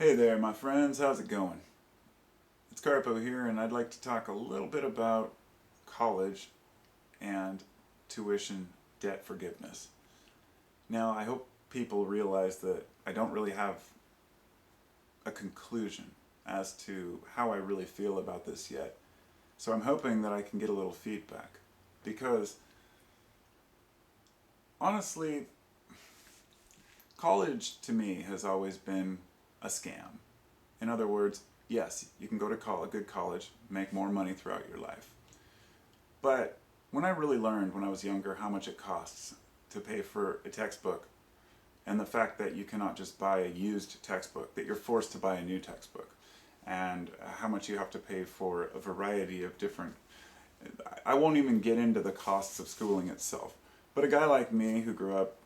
Hey there, my friends. How's it going? It's Carpo here, and I'd like to talk a little bit about college and tuition debt forgiveness. Now, I hope people realize that I don't really have a conclusion as to how I really feel about this yet. So I'm hoping that I can get a little feedback. Because, honestly, college to me has always been a scam. In other words, yes, you can go to a good college, make more money throughout your life. But when I really learned when I was younger how much it costs to pay for a textbook, and the fact that you cannot just buy a used textbook, that you're forced to buy a new textbook, and how much you have to pay for a variety of different... I won't even get into the costs of schooling itself. But a guy like me who grew up,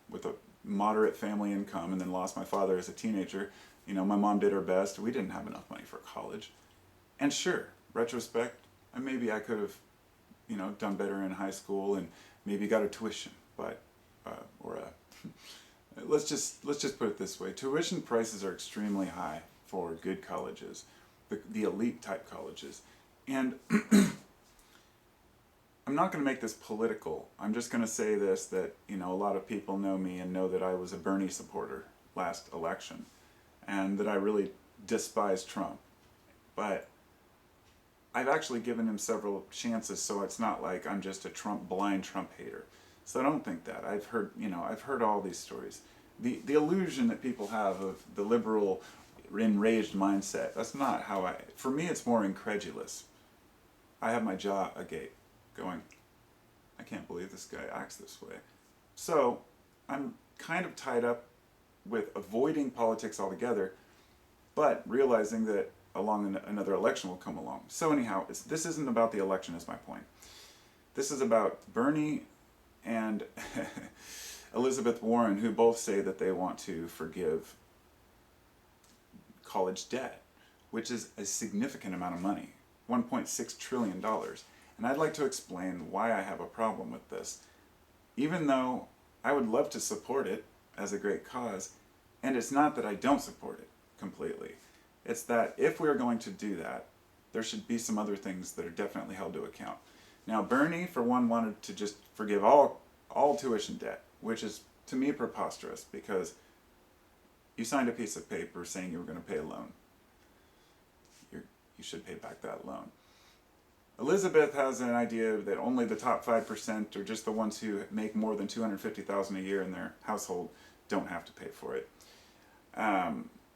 with a moderate family income and then lost my father as a teenager, my mom did her best. We didn't have enough money for college. And sure, retrospect, maybe I could have, done better in high school and maybe got a tuition, but, let's just put it this way. Tuition prices are extremely high for good colleges, the elite type colleges. And I'm not going to make this political. I'm just going to say this, that, a lot of people know me and know that I was a Bernie supporter last election, and that I really despise Trump. But I've actually given him several chances, so it's not like I'm just a blind Trump hater. So I don't think that. I've heard all these stories. The illusion that people have of the liberal, enraged mindset, that's not how for me it's more incredulous. I have my jaw agape, going, I can't believe this guy acts this way. So I'm kind of tied up with avoiding politics altogether, but realizing that another election will come along. So anyhow, this isn't about the election is my point. This is about Bernie and Elizabeth Warren, who both say that they want to forgive college debt, which is a significant amount of money, $1.6 trillion. And I'd like to explain why I have a problem with this. Even though I would love to support it as a great cause, and it's not that I don't support it completely. It's that if we're going to do that, there should be some other things that are definitely held to account. Now, Bernie, for one, wanted to just forgive all tuition debt, which is, to me, preposterous, because you signed a piece of paper saying you were going to pay a loan. You should pay back that loan. Elizabeth has an idea that only the top 5%, or just the ones who make more than $250,000 a year in their household, don't have to pay for it.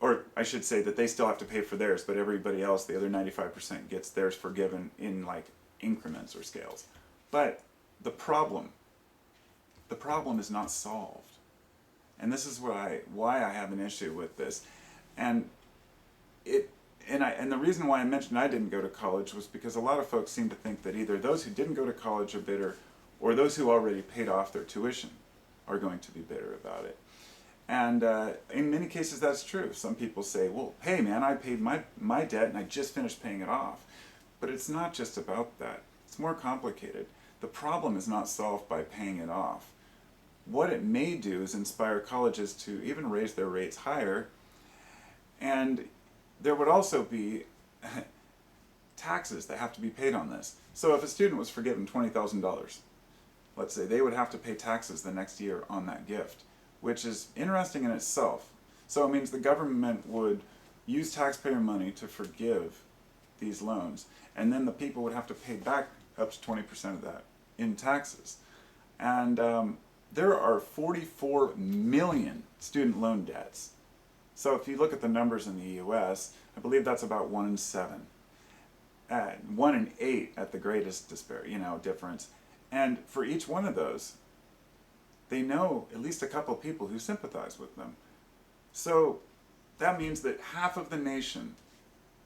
Or I should say that they still have to pay for theirs, but everybody else, the other 95%, gets theirs forgiven in like increments or scales. But the problem is not solved. And this is why I have an issue with this. And the reason why I mentioned I didn't go to college was because a lot of folks seem to think that either those who didn't go to college are bitter, or those who already paid off their tuition are going to be bitter about it. And in many cases that's true. Some people say, well, hey man, I paid my debt and I just finished paying it off. But it's not just about that. It's more complicated. The problem is not solved by paying it off. What it may do is inspire colleges to even raise their rates higher, and there would also be taxes that have to be paid on this. So if a student was forgiven $20,000, let's say, they would have to pay taxes the next year on that gift, which is interesting in itself. So it means the government would use taxpayer money to forgive these loans, and then the people would have to pay back up to 20% of that in taxes. And there are 44 million student loan debts. So if you look at the numbers in the US, I believe that's about 1 in 7. 1 in 8 at the greatest difference. And for each one of those, they know at least a couple of people who sympathize with them. So that means that half of the nation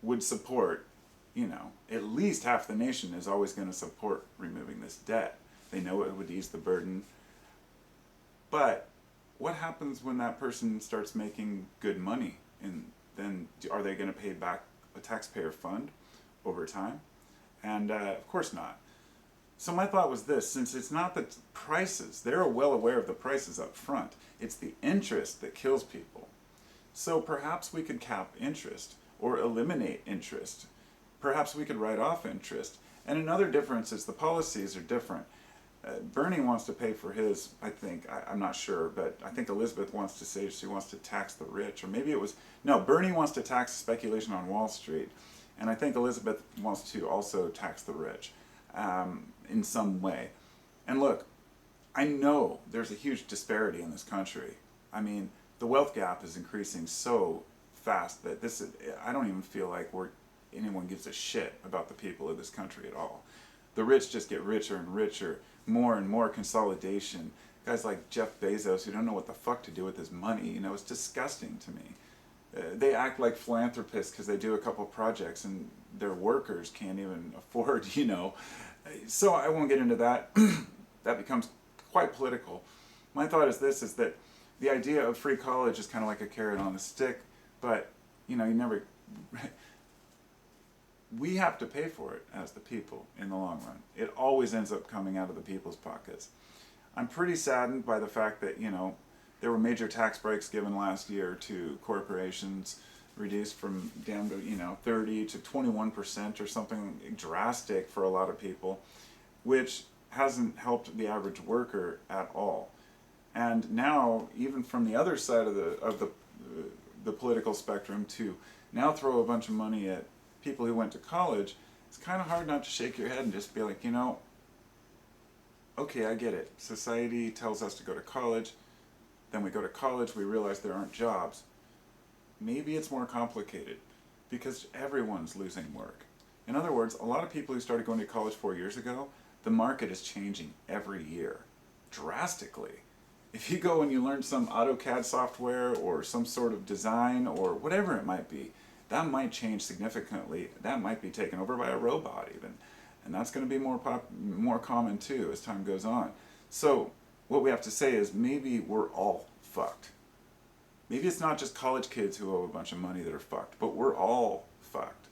would support, at least half the nation is always going to support removing this debt. They know it would ease the burden. But what happens when that person starts making good money? And then are they going to pay back a taxpayer fund over time? And of course not. So my thought was this: since it's not the prices, they're well aware of the prices up front, it's the interest that kills people. So perhaps we could cap interest or eliminate interest. Perhaps we could write off interest. And another difference is the policies are different. Bernie wants to pay for his, I think, I'm not sure, but I think Elizabeth wants to say she wants to tax the rich, or maybe it was, no, Bernie wants to tax speculation on Wall Street, and I think Elizabeth wants to also tax the rich in some way. And look, I know there's a huge disparity in this country. I mean, the wealth gap is increasing so fast that I don't even feel like anyone gives a shit about the people of this country at all. The rich just get richer and richer, more and more consolidation. Guys like Jeff Bezos who don't know what the fuck to do with his money, it's disgusting to me. They act like philanthropists because they do a couple projects and their workers can't even afford, So I won't get into that. That becomes quite political. My thought is this, is that the idea of free college is kind of like a carrot on a stick, but, you never... We have to pay for it as the people in the long run. It always ends up coming out of the people's pockets. I'm pretty saddened by the fact that, there were major tax breaks given last year to corporations, reduced from down to, 30 to 21% or something drastic for a lot of people, which hasn't helped the average worker at all. And now, even from the other side of the political spectrum, to now throw a bunch of money at people who went to college, it's kind of hard not to shake your head and just be like, okay, I get it. Society tells us to go to college, then we go to college, we realize there aren't jobs. Maybe it's more complicated because everyone's losing work. In other words, a lot of people who started going to college 4 years ago, the market is changing every year, drastically. If you go and you learn some AutoCAD software or some sort of design or whatever it might be, that might change significantly. That might be taken over by a robot even. And that's going to be more common too as time goes on. So what we have to say is maybe we're all fucked. Maybe it's not just college kids who owe a bunch of money that are fucked, but we're all fucked.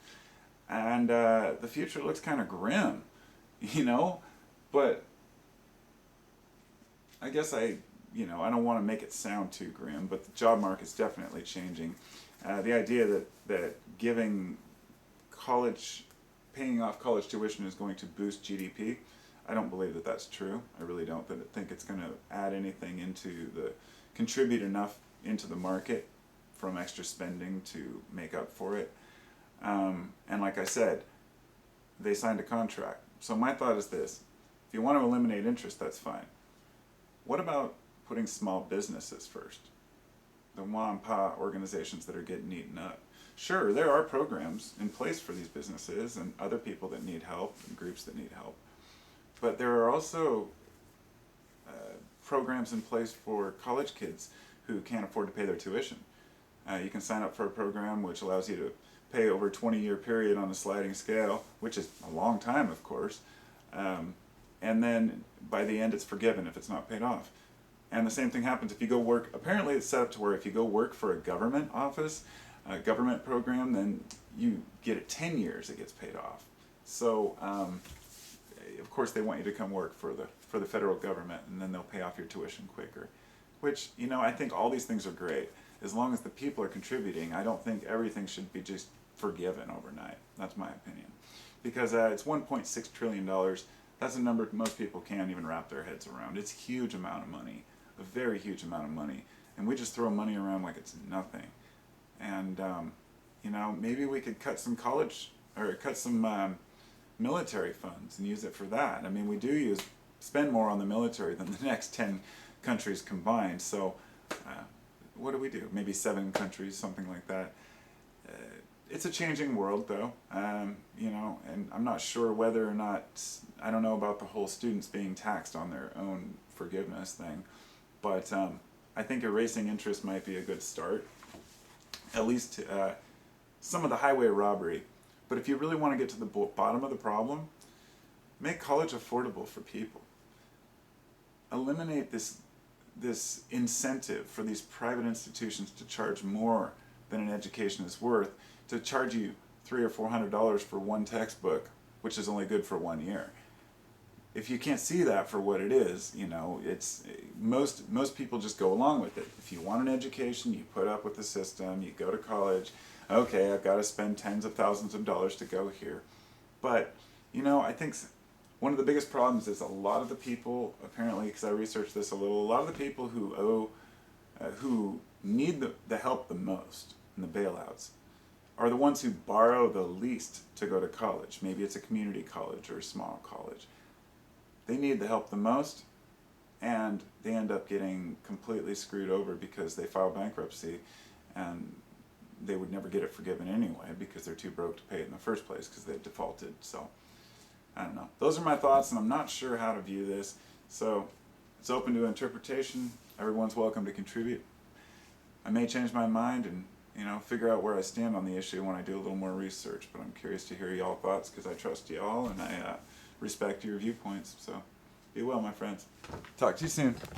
And the future looks kind of grim, But I guess I don't want to make it sound too grim, but the job market's definitely changing. The idea that paying off college tuition is going to boost GDP, I don't believe that that's true. I really don't think it's going to add anything contribute enough into the market from extra spending to make up for it. And like I said, they signed a contract. So my thought is this: if you want to eliminate interest, that's fine. What about putting small businesses first? The ma-and-pa organizations that are getting eaten up. Sure, there are programs in place for these businesses and other people that need help and groups that need help. But there are also programs in place for college kids who can't afford to pay their tuition. You can sign up for a program which allows you to pay over a 20-year period on a sliding scale, which is a long time, of course. And then by the end it's forgiven if it's not paid off. And the same thing happens if you go work. Apparently it's set up to where if you go work for a government office, a government program, then you get it 10 years, it gets paid off. So, of course they want you to come work for the federal government, and then they'll pay off your tuition quicker. Which, I think all these things are great. As long as the people are contributing, I don't think everything should be just forgiven overnight. That's my opinion. Because it's $1.6 trillion. That's a number most people can't even wrap their heads around. It's a huge amount of money. A very huge amount of money, and we just throw money around like it's nothing. And maybe we could cut some military funds and use it for that. I mean, we do spend more on the military than the next 10 countries combined. So what do? Maybe 7 countries, something like that. It's a changing world, though, and I'm not sure whether or not, I don't know about the whole students being taxed on their own forgiveness thing. But I think erasing interest might be a good start, at least some of the highway robbery. But if you really want to get to the bottom of the problem, make college affordable for people. Eliminate this incentive for these private institutions to charge more than an education is worth, to charge you $300 or $400 for one textbook, which is only good for 1 year. if you can't see that for what it is, you know, it's most people just go along with it. If you want an education, you put up with the system, you go to college. Okay, I've got to spend tens of thousands of dollars to go here. But, you know, I think one of the biggest problems is a lot of the people, apparently, because I researched this a little, a lot of the people who need the help the most in the bailouts are the ones who borrow the least to go to college. Maybe it's a community college or a small college. They need the help the most, and they end up getting completely screwed over because they file bankruptcy, and they would never get it forgiven anyway because they're too broke to pay it in the first place because they defaulted. So, I don't know. Those are my thoughts, and I'm not sure how to view this. So, it's open to interpretation. Everyone's welcome to contribute. I may change my mind and, you know, figure out where I stand on the issue when I do a little more research, but I'm curious to hear y'all thoughts because I trust y'all and I respect your viewpoints. So be well, my friends. Talk to you soon.